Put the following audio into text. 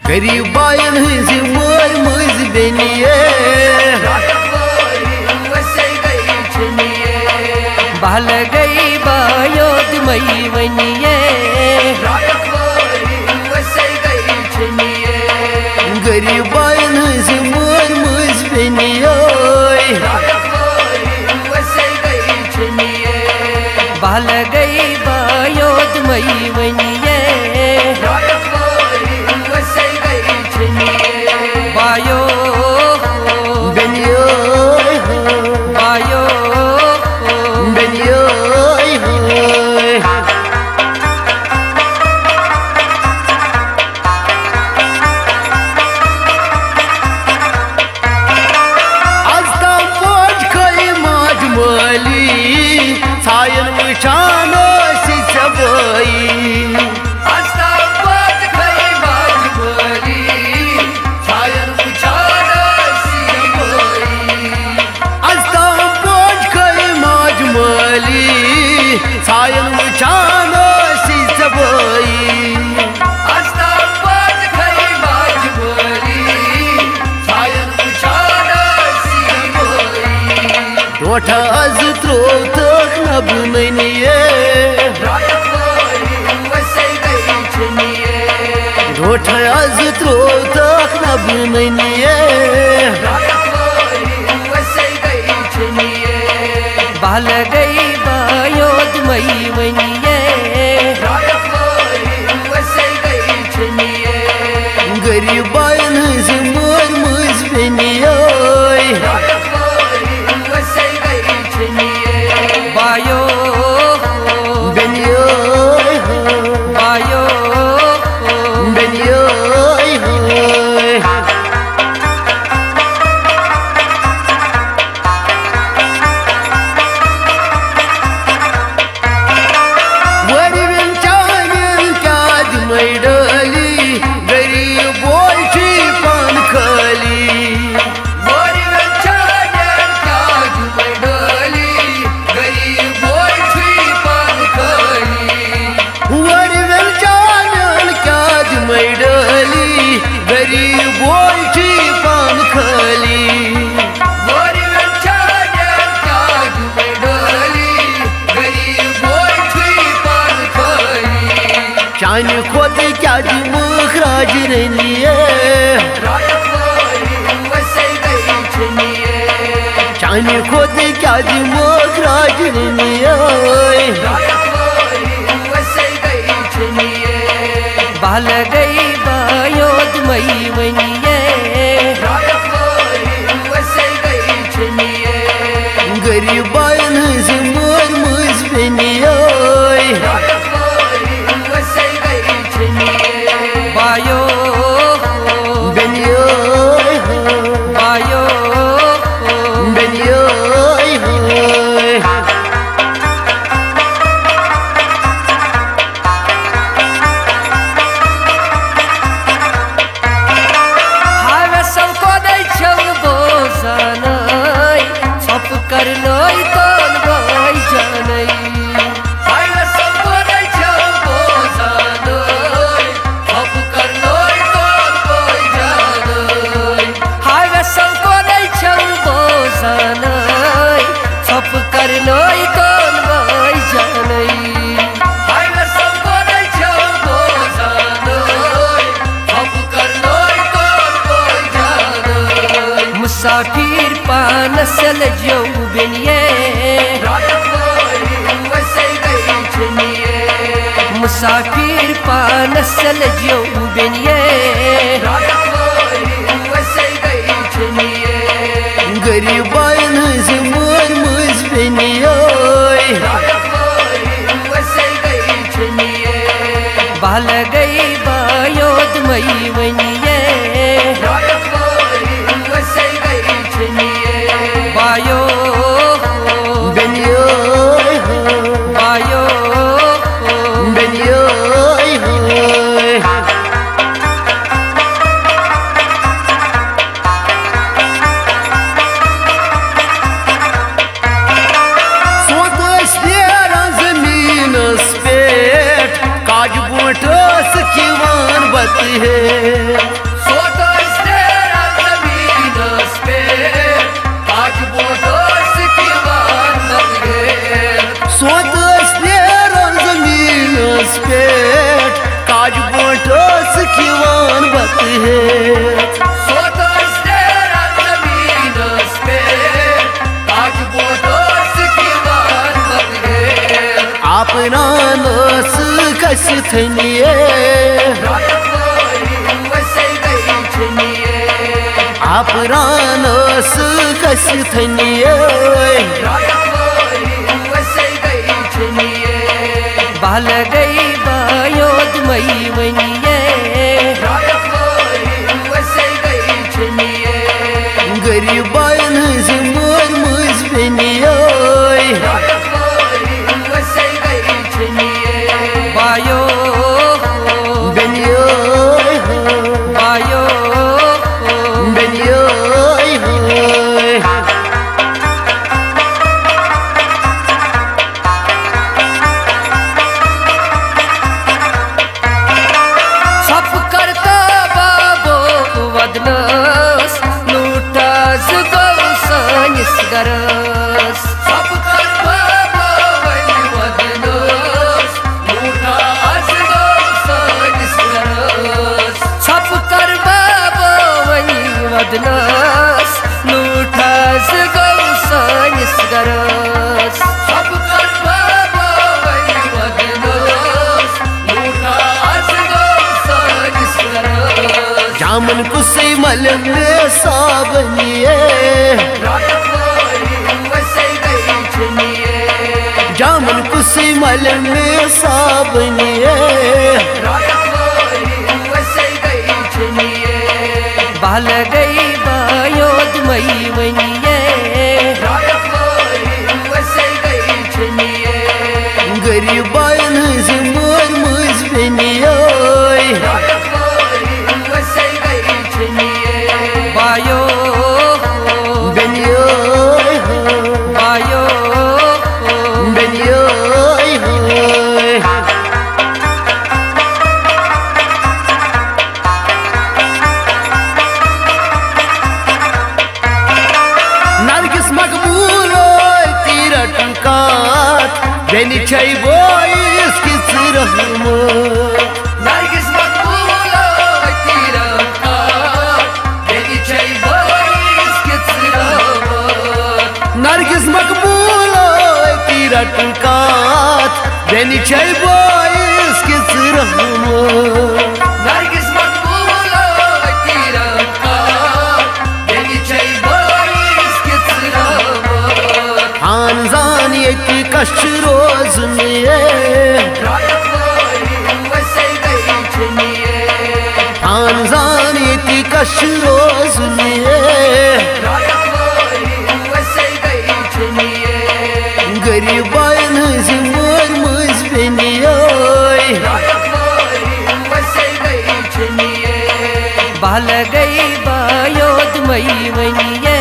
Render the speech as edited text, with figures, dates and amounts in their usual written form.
गरीबायन हज मोर मज बेनिए बहल गई बायोद मई वनिए गरीबायन हज मोर मज बेनिए बहल गई बायोद मई वनिए बायो बेनियो बायो बेनियो सायन वुचान सबई सायन वुचान सबई डोठ अज त्रो तक नब ननिए डोठ अज त्रो तक नब ननिए बहल गई बायोद मई वनिए गरीबायन हज मोर मज बेनिए बायो बेनियो बायो बेनियो चान खोद क्या मुखराज रनिए चान खोद क्या मुखराज रनिए बहल गई बायोद मई वनिए गरीबायन हज मोर मज बेनिए बायो बेनियो बायो बेनियो हावे सबको दै छौ बोसनई सब कर लई तन गई जनई सब कर लोई तन गई जनई मुसाफिर पान सल जो बेनिए मुसाफिर पान सल जो बेनिए गरीबायन हज मोर मज बेनिए बहल गई बायोद मई वनिए बायो बेनियो बायो बेनियो है Apranası kasıtniye Apranası kasıtniye बहल गई बायोद मई वनिए Gariban zimur muzbeniye बायो Beniye बायो Beniye सब करता बाबो वदनस लूटास गौसानिस गरस सब करता बाबो वदनस लूटास गौसानिस गरस सब कर बाबो वदनस लूटास गौसानिस गरस सब कर बाबो वदनस लूटास गौसानिस गरस Jaman kusay malme sabniye Jaman kusay malme sabniye बहल गई बायोद मई वनिए Gariban zimur muzbeniye बायो Beniye बायो Beniye Nargis makbulo tira tukat Beni çay boyuz ki sırahımı Nargis मकबूलो तेरा कार बेनी चई बोइस किसरावा Nargis makbulo tira tukat Beni çay boyuz ki sırahımı Nargis मकबूलो तेरा कार बेनी चई बोइस किसरावा Hanzaniyeti kaç rozniye Hanzaniyeti kaç rozniye Gariban zimur muzbeniye बहल गई बायोद मई वनिए